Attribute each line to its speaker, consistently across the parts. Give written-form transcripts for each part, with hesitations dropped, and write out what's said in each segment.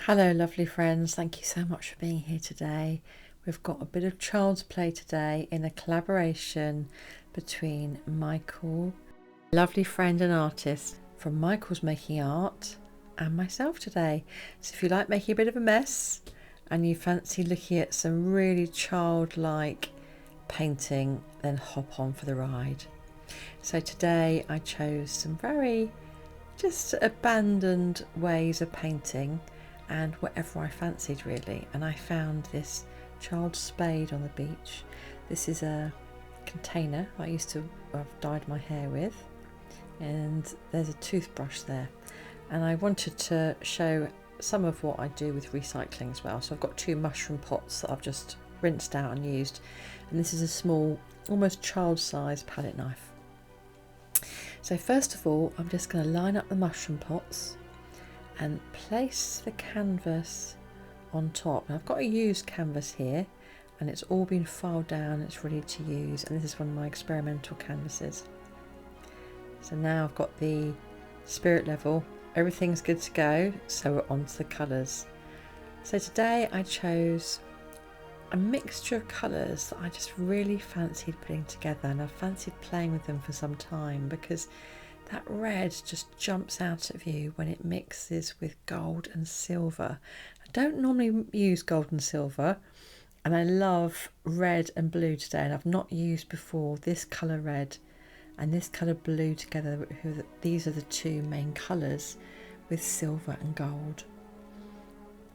Speaker 1: Hello lovely friends, thank you so much for being here today. We've got a bit of child's play today in a collaboration between Michael, lovely friend and artist from Michael's Making Art, and myself today. So if you like making a bit of a mess and you fancy looking at some really childlike painting, then hop on for the ride. So today I chose some very just abandoned ways of painting and whatever I fancied really, and I found this child's spade on the beach. This is a container I used to have dyed my hair with, and there's a toothbrush there, and I wanted to show some of what I do with recycling as well. So I've got two mushroom pots that I've just rinsed out and used, and this is a small, almost child-sized palette knife. So first of all, I'm just going to line up the mushroom pots and place the canvas on top. Now I've got a used canvas here and it's all been filed down, it's ready to use, and this is one of my experimental canvases. So now I've got the spirit level, everything's good to go, so we're on to the colours. So today I chose a mixture of colours that I just really fancied putting together, and I've fancied playing with them for some time because that red just jumps out at you when it mixes with gold and silver. I don't normally use gold and silver, and I love red and blue today, and I've not used before this colour red and this colour blue together. These are the two main colours with silver and gold.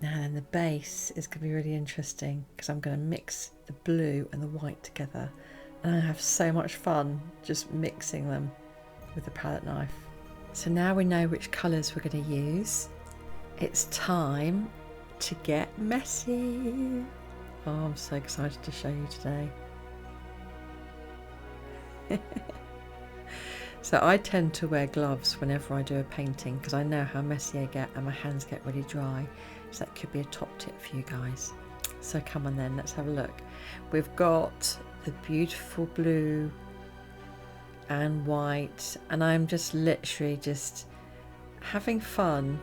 Speaker 1: Now then, the base is going to be really interesting because I'm going to mix the blue and the white together, and I have so much fun just mixing them with the palette knife. So now we know which colours we're going to use. It's time to get messy. Oh, I'm so excited to show you today. So I tend to wear gloves whenever I do a painting because I know how messy I get and my hands get really dry. So that could be a top tip for you guys. So come on then, let's have a look. We've got the beautiful blue and white, and I'm just literally just having fun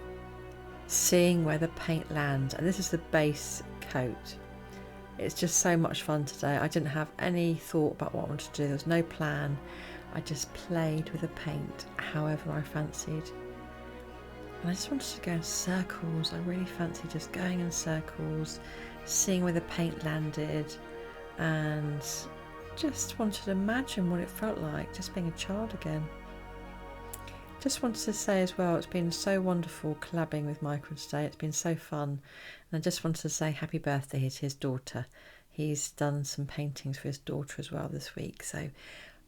Speaker 1: seeing where the paint lands, and this is the base coat. It's just so much fun today. I didn't have any thought about what I wanted to do. There was no plan. I just played with the paint however I fancied, and I just wanted to go in circles. I really fancied just going in circles, seeing where the paint landed, and just wanted to imagine what it felt like just being a child again. Just wanted to say as well, it's been so wonderful collabing with Michael today. It's been so fun, and I just wanted to say happy birthday to his daughter. He's done some paintings for his daughter as well this week, so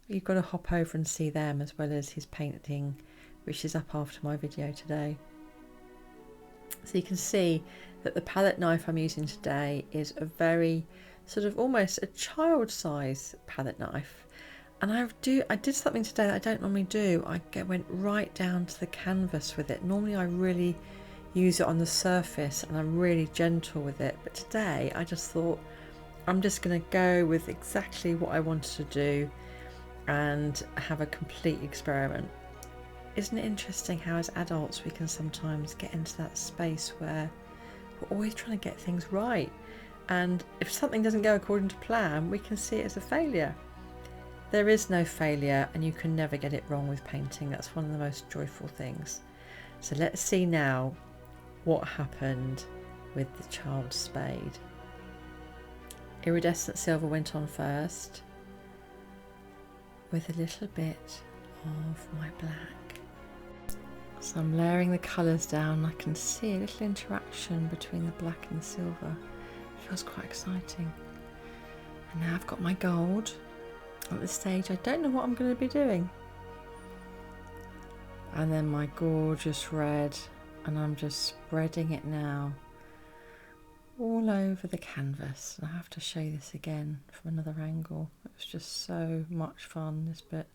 Speaker 1: you've got to hop over and see them as well as his painting, which is up after my video today. So you can see that the palette knife I'm using today is a very sort of almost a child size palette knife, and I did something today that I don't normally do. I went right down to the canvas with it. Normally I really use it on the surface and I'm really gentle with it, but today I just thought I'm just going to go with exactly what I wanted to do and have a complete experiment. Isn't it interesting how as adults we can sometimes get into that space where we're always trying to get things right, and if something doesn't go according to plan, we can see it as a failure. There is no failure, and you can never get it wrong with painting. That's one of the most joyful things. So let's see now what happened with the child's spade. Iridescent silver went on first with a little bit of my black. So I'm layering the colours down. I can see a little interaction between the black and the silver. It feels quite exciting. And now I've got my gold. At this stage I don't know what I'm going to be doing. And then my gorgeous red, and I'm just spreading it now all over the canvas. I have to show you this again from another angle. It was just so much fun, this bit.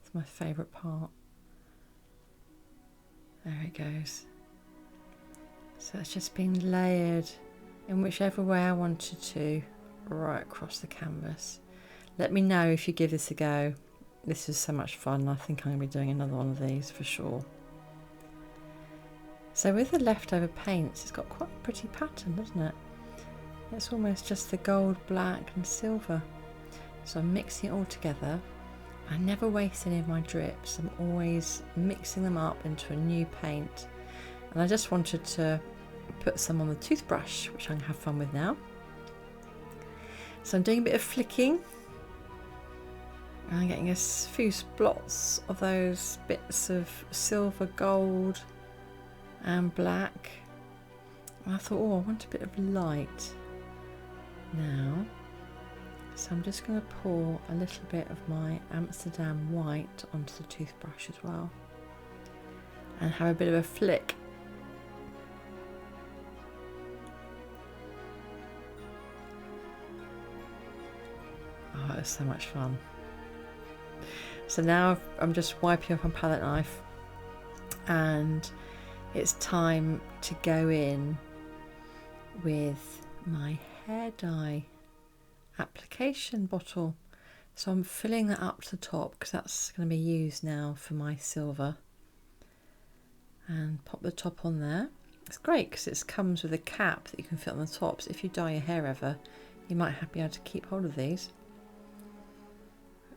Speaker 1: It's my favourite part. There it goes. So it's just been layered in whichever way I wanted to, right across the canvas. Let me know if you give this a go. This is so much fun. I think I'm going to be doing another one of these for sure. So with the leftover paints, it's got quite a pretty pattern, doesn't it? It's almost just the gold, black and silver. So I'm mixing it all together. I never waste any of my drips. I'm always mixing them up into a new paint. And I just wanted to put some on the toothbrush, which I'm going to have fun with now. So I'm doing a bit of flicking. And I'm getting a few splots of those bits of silver, gold and black. And I thought, oh, I want a bit of light now. So I'm just going to pour a little bit of my Amsterdam white onto the toothbrush as well. And have a bit of a flick. Oh, it's so much fun. So now I'm just wiping off my palette knife, and it's time to go in with my hair dye application bottle. So I'm filling that up to the top because that's going to be used now for my silver, and pop the top on there. It's great because it comes with a cap that you can fit on the top, so if you dye your hair ever, you might be able to keep hold of these.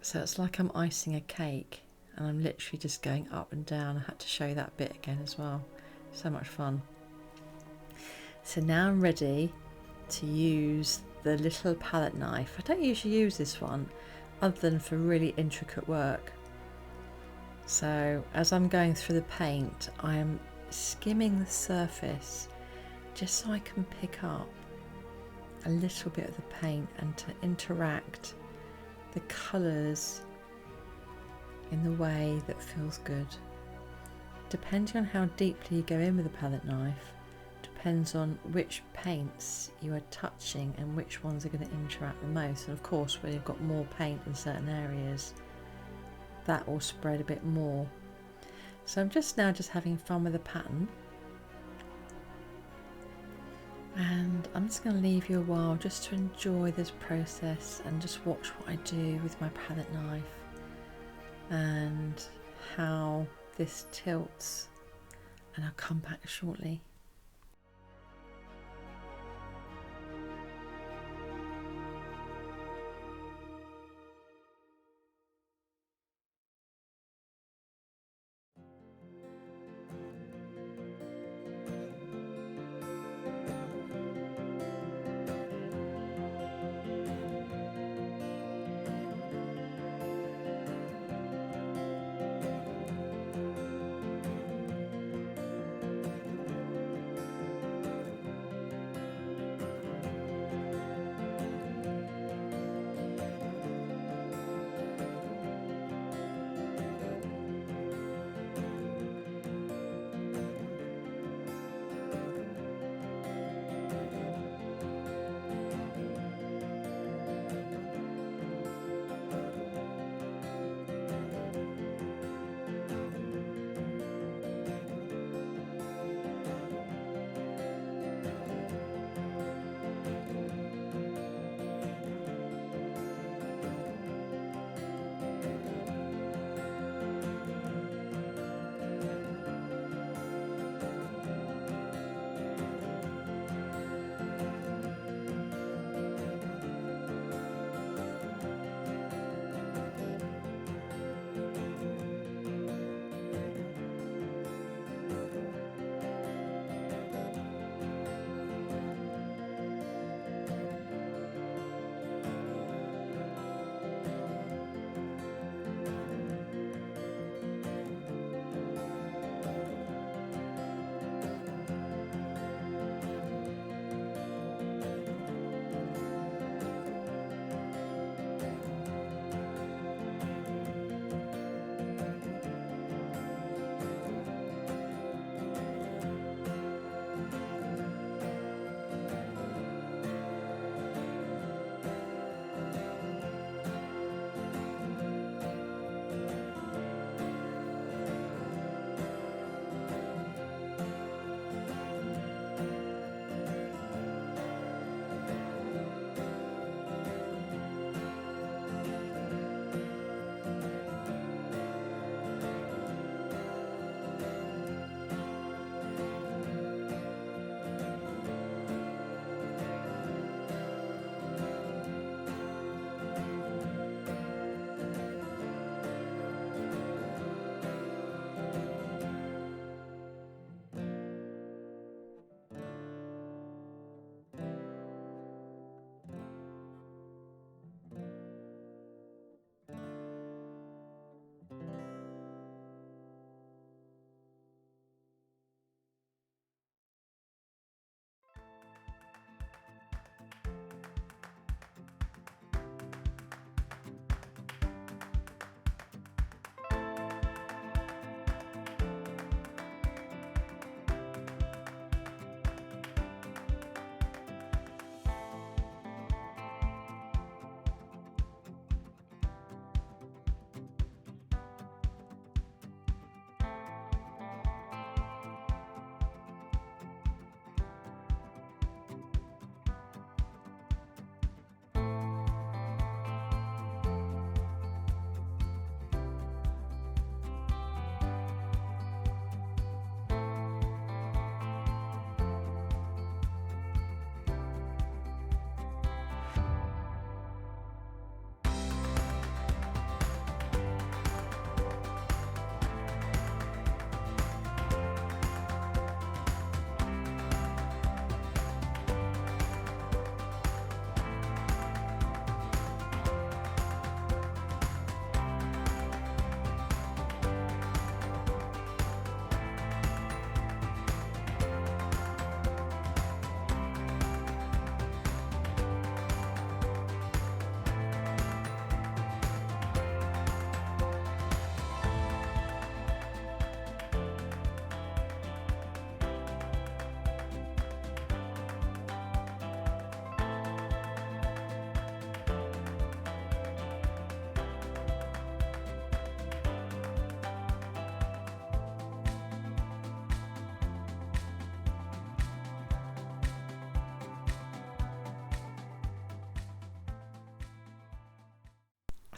Speaker 1: So it's like I'm icing a cake, and I'm literally just going up and down. I had to show you that bit again as well. So much fun. So now I'm ready to use the little palette knife. I don't usually use this one other than for really intricate work. So as I'm going through the paint, I am skimming the surface just so I can pick up a little bit of the paint and to interact the colours in the way that feels good. Depending on how deeply you go in with the palette knife, depends on which paints you are touching and which ones are going to interact the most. And of course, when you've got more paint in certain areas, that will spread a bit more. So I'm just having fun with the pattern, and I'm just going to leave you a while just to enjoy this process and just watch what I do with my palette knife and how this tilts, and I'll come back shortly.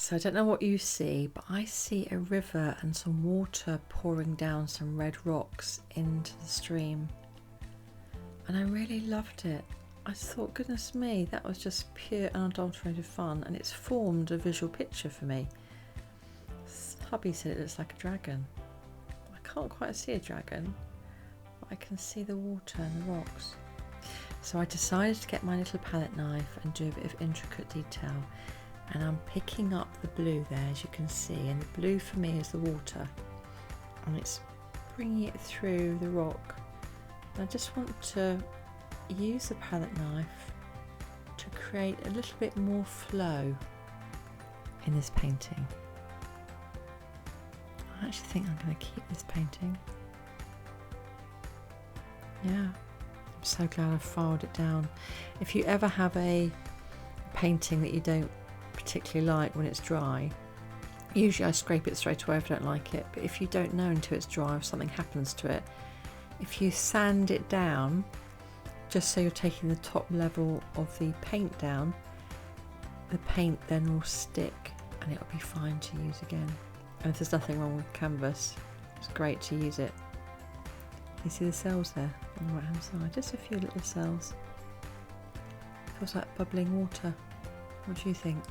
Speaker 1: So I don't know what you see, but I see a river and some water pouring down some red rocks into the stream. And I really loved it. I thought, goodness me, that was just pure unadulterated fun, and it's formed a visual picture for me. Hubby said it looks like a dragon. I can't quite see a dragon, but I can see the water and the rocks. So I decided to get my little palette knife and do a bit of intricate detail. And I'm picking up the blue there, as you can see, and the blue for me is the water, and it's bringing it through the rock. And I just want to use the palette knife to create a little bit more flow in this painting. I actually think I'm going to keep this painting. Yeah, I'm so glad I filed it down. If you ever have a painting that you don't particularly like when it's dry, usually I scrape it straight away if I don't like it, but if you don't know until it's dry, if something happens to it, if you sand it down, just so you're taking the top level of the paint down, the paint then will stick and it'll be fine to use again. And if there's nothing wrong with canvas, it's great to use it. You see the cells there on the right hand side, just a few little cells. Feels like bubbling water. What do you think?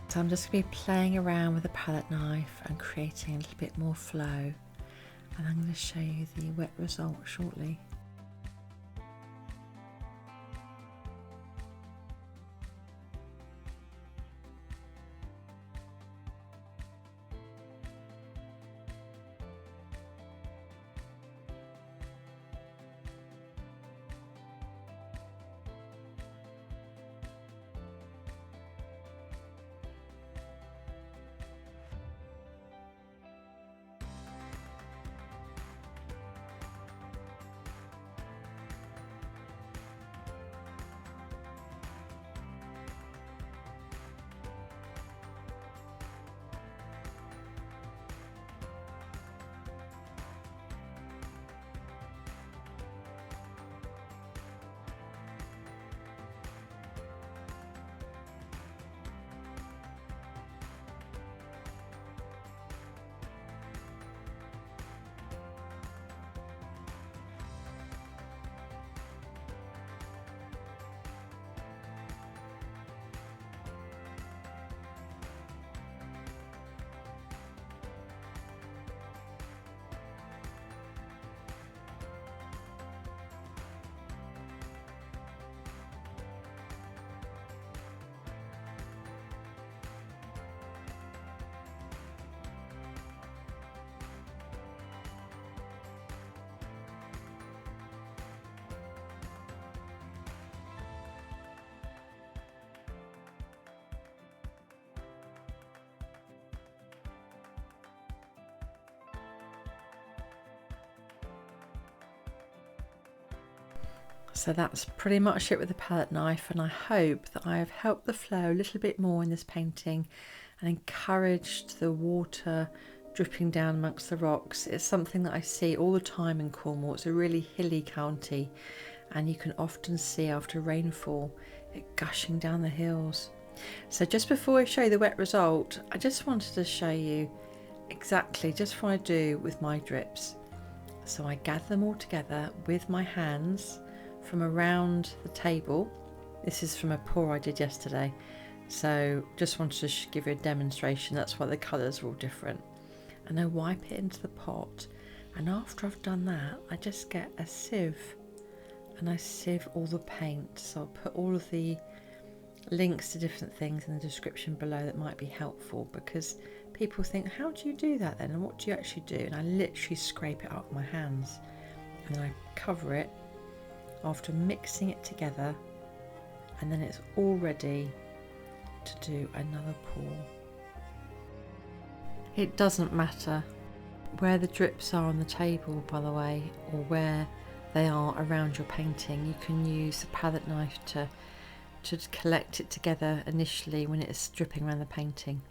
Speaker 1: So I'm just going to be playing around with the palette knife and creating a little bit more flow, and I'm going to show you the wet result shortly. So that's pretty much it with the palette knife, and I hope that I have helped the flow a little bit more in this painting and encouraged the water dripping down amongst the rocks. It's something that I see all the time in Cornwall. It's a really hilly county, and you can often see after rainfall it gushing down the hills. So just before I show you the wet result, I just wanted to show you exactly just what I do with my drips. So I gather them all together with my hands from around the table. This is from a pour I did yesterday, so just wanted to give you a demonstration. That's why the colours are all different. And I wipe it into the pot, and after I've done that, I just get a sieve and I sieve all the paint. So I'll put all of the links to different things in the description below that might be helpful, because people think, how do you do that then, and what do you actually do? And I literally scrape it up with my hands, and then I cover it after mixing it together, and then it's all ready to do another pour. It doesn't matter where the drips are on the table, by the way, or where they are around your painting. You can use the palette knife to collect it together initially when it's dripping around the painting.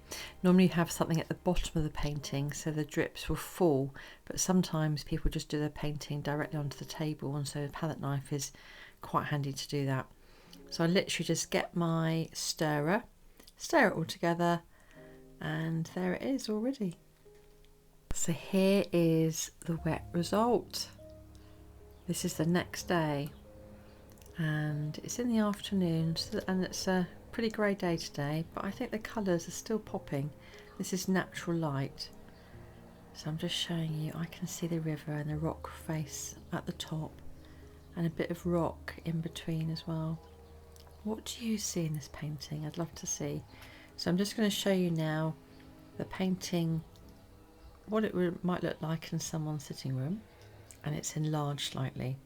Speaker 1: Normally you have something at the bottom of the painting so the drips will fall, but sometimes people just do their painting directly onto the table, and so the palette knife is quite handy to do that. So I literally just get my stirrer, stir it all together, And there it is already. So here is the wet result. This is the next day, and it's in the afternoon, and it's a pretty grey day today, but I think the colours are still popping. This is natural light. So I'm just showing you, I can see the river and the rock face at the top and a bit of rock in between as well. What do you see in this painting? I'd love to see. So I'm just going to show you now the painting, what it might look like in someone's sitting room, and it's enlarged slightly.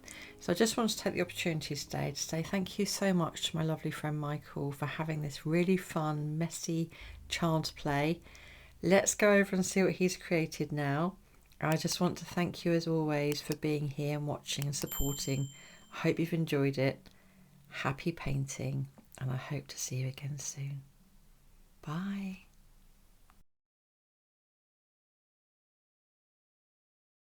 Speaker 1: So I just want to take the opportunity today to say thank you so much to my lovely friend Michael for having this really fun, messy child's play. Let's go over and see what he's created now. I just want to thank you as always for being here and watching and supporting. I hope you've enjoyed it. Happy painting, and I hope to see you again soon. Bye.